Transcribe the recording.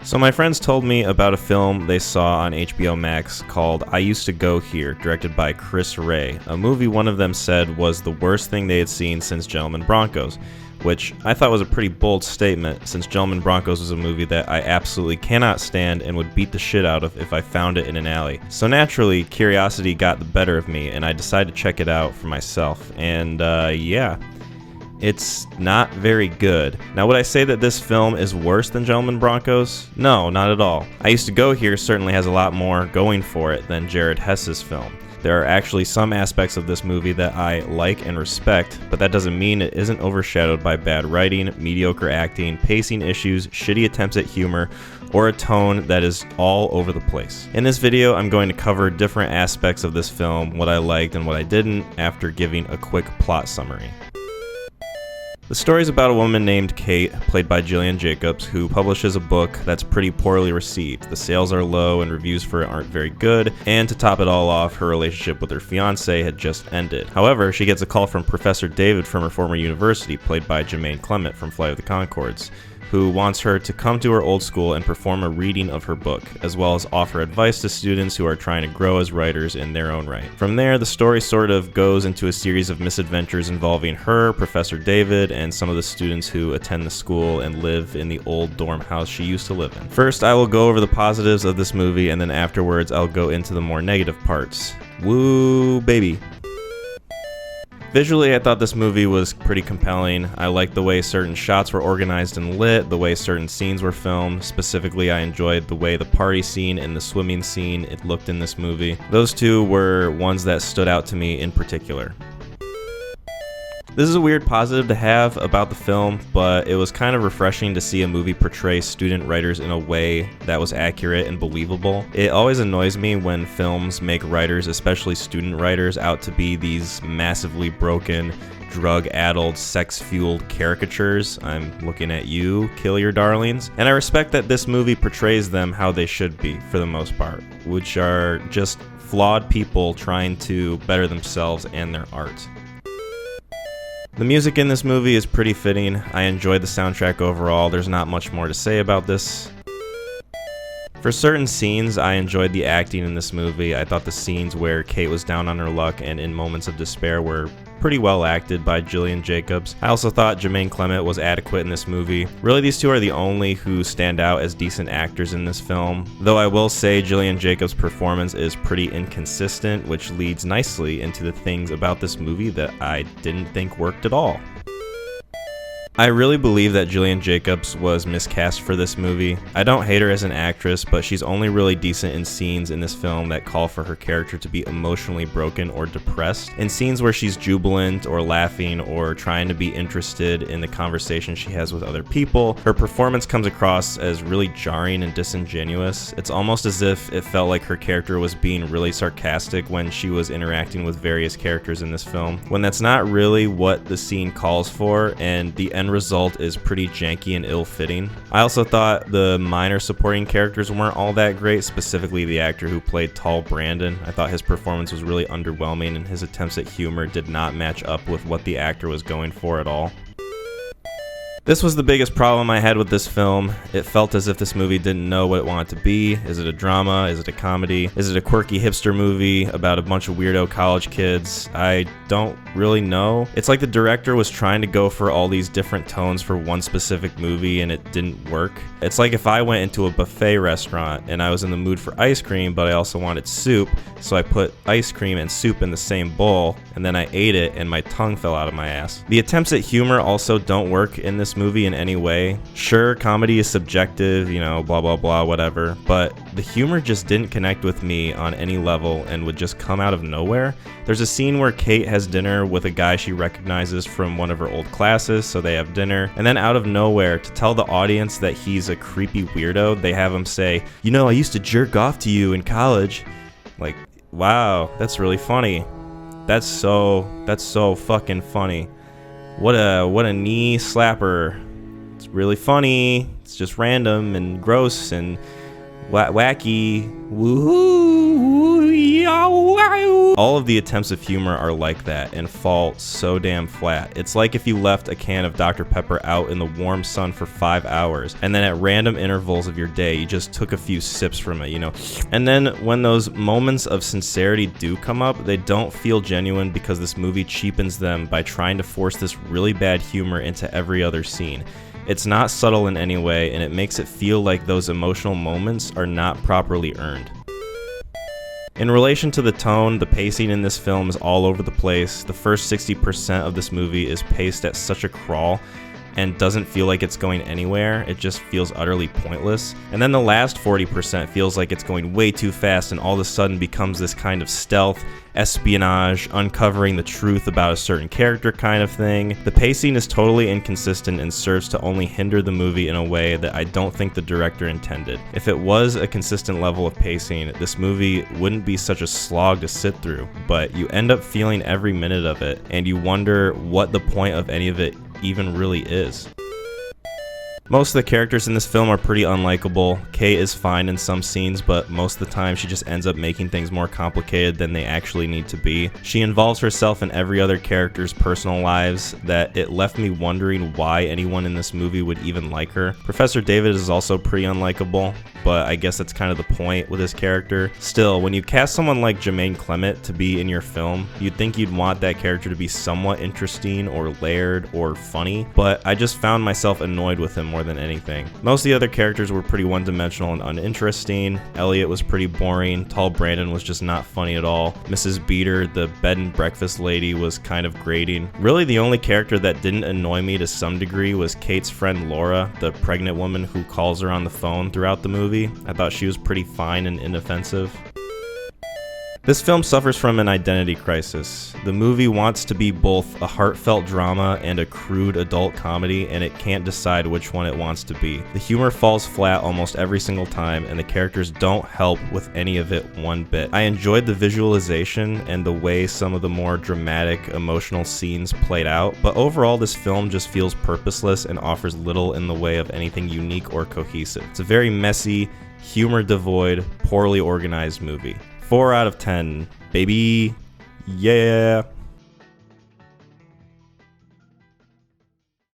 So my friends told me about a film they saw on HBO Max called I Used to Go Here, directed by Kris Rey, a movie one of them said was the worst thing they had seen since Gentlemen Broncos, which I thought was a pretty bold statement since Gentlemen Broncos was a movie that I absolutely cannot stand and would beat the shit out of if I found it in an alley. So naturally, curiosity got the better of me and I decided to check it out for myself, and yeah. It's not very good. Now, would I say that this film is worse than Gentlemen Broncos? No, not at all. I Used to Go Here certainly has a lot more going for it than Jared Hess's film. There are actually some aspects of this movie that I like and respect, but that doesn't mean it isn't overshadowed by bad writing, mediocre acting, pacing issues, shitty attempts at humor, or a tone that is all over the place. In this video, I'm going to cover different aspects of this film, what I liked and what I didn't, after giving a quick plot summary. The story is about a woman named Kate, played by Gillian Jacobs, who publishes a book that's pretty poorly received. The sales are low and reviews for it aren't very good, and to top it all off, her relationship with her fiancé had just ended. However, she gets a call from Professor David from her former university, played by Jemaine Clement from Flight of the Conchords, who wants her to come to her old school and perform a reading of her book, as well as offer advice to students who are trying to grow as writers in their own right. From there, the story sort of goes into a series of misadventures involving her, Professor David, and some of the students who attend the school and live in the old dorm house she used to live in. First, I will go over the positives of this movie, and then afterwards, I'll go into the more negative parts. Woo, baby. Visually, I thought this movie was pretty compelling. I liked the way certain shots were organized and lit, the way certain scenes were filmed. Specifically, I enjoyed the way the party scene and the swimming scene it looked in this movie. Those two were ones that stood out to me in particular. This is a weird positive to have about the film, but it was kind of refreshing to see a movie portray student writers in a way that was accurate and believable. It always annoys me when films make writers, especially student writers, out to be these massively broken, drug-addled, sex-fueled caricatures. I'm looking at you, kill your darlings. And I respect that this movie portrays them how they should be, for the most part, which are just flawed people trying to better themselves and their art. The music in this movie is pretty fitting. I enjoyed the soundtrack overall. There's not much more to say about this. For certain scenes, I enjoyed the acting in this movie. I thought the scenes where Kate was down on her luck and in moments of despair were pretty well acted by Gillian Jacobs. I also thought Jemaine Clement was adequate in this movie. Really, these two are the only who stand out as decent actors in this film, though I will say Gillian Jacobs' performance is pretty inconsistent, which leads nicely into the things about this movie that I didn't think worked at all. I really believe that Gillian Jacobs was miscast for this movie. I don't hate her as an actress, but she's only really decent in scenes in this film that call for her character to be emotionally broken or depressed. In scenes where she's jubilant or laughing or trying to be interested in the conversation she has with other people, her performance comes across as really jarring and disingenuous. It's almost as if it felt like her character was being really sarcastic when she was interacting with various characters in this film, when that's not really what the scene calls for, and the end result is pretty janky and ill-fitting. I also thought the minor supporting characters weren't all that great, specifically the actor who played Tall Brandon. I thought his performance was really underwhelming and his attempts at humor did not match up with what the actor was going for at all. This was the biggest problem I had with this film. It felt as if this movie didn't know what it wanted to be. Is it a drama? Is it a comedy? Is it a quirky hipster movie about a bunch of weirdo college kids? I don't really know. It's like the director was trying to go for all these different tones for one specific movie and it didn't work. It's like if I went into a buffet restaurant and I was in the mood for ice cream, but I also wanted soup, so I put ice cream and soup in the same bowl, and then I ate it and my tongue fell out of my ass. The attempts at humor also don't work in this movie in any way. Sure, comedy is subjective, you know, blah blah blah, whatever, but the humor just didn't connect with me on any level and would just come out of nowhere. There's a scene where Kate has dinner with a guy she recognizes from one of her old classes, so they have dinner, and then out of nowhere, to tell the audience that he's a creepy weirdo, they have him say, "You know, I used to jerk off to you in college." Like, wow, that's really funny. That's so fucking funny. What a knee slapper. It's really funny. It's just random and gross and wacky. Woohoo! All of the attempts of humor are like that and fall so damn flat. It's like if you left a can of Dr. Pepper out in the warm sun for 5 hours, and then at random intervals of your day, you just took a few sips from it, you know? And then when those moments of sincerity do come up, they don't feel genuine because this movie cheapens them by trying to force this really bad humor into every other scene. It's not subtle in any way, and it makes it feel like those emotional moments are not properly earned. In relation to the tone, the pacing in this film is all over the place. The first 60% of this movie is paced at such a crawl and doesn't feel like it's going anywhere. It just feels utterly pointless. And then the last 40% feels like it's going way too fast and all of a sudden becomes this kind of stealth, espionage, uncovering the truth about a certain character kind of thing. The pacing is totally inconsistent and serves to only hinder the movie in a way that I don't think the director intended. If it was a consistent level of pacing, this movie wouldn't be such a slog to sit through, but you end up feeling every minute of it, and you wonder what the point of any of it even really is. Most of the characters in this film are pretty unlikable. Kay is fine in some scenes, but most of the time she just ends up making things more complicated than they actually need to be. She involves herself in every other character's personal lives that it left me wondering why anyone in this movie would even like her. Professor David is also pretty unlikable, but I guess that's kind of the point with his character. Still, when you cast someone like Jemaine Clement to be in your film, you'd think you'd want that character to be somewhat interesting or layered or funny, but I just found myself annoyed with him more than anything. Most of the other characters were pretty one-dimensional and uninteresting. Elliot was pretty boring. Tall Brandon was just not funny at all. Mrs. Beater, the bed and breakfast lady, was kind of grating. Really, the only character that didn't annoy me to some degree was Kate's friend Laura, the pregnant woman who calls her on the phone throughout the movie. I thought she was pretty fine and inoffensive. This film suffers from an identity crisis. The movie wants to be both a heartfelt drama and a crude adult comedy, and it can't decide which one it wants to be. The humor falls flat almost every single time, and the characters don't help with any of it one bit. I enjoyed the visualization and the way some of the more dramatic, emotional scenes played out, but overall this film just feels purposeless and offers little in the way of anything unique or cohesive. It's a very messy, humor-devoid, poorly organized movie. 4 out of 10, baby. Yeah.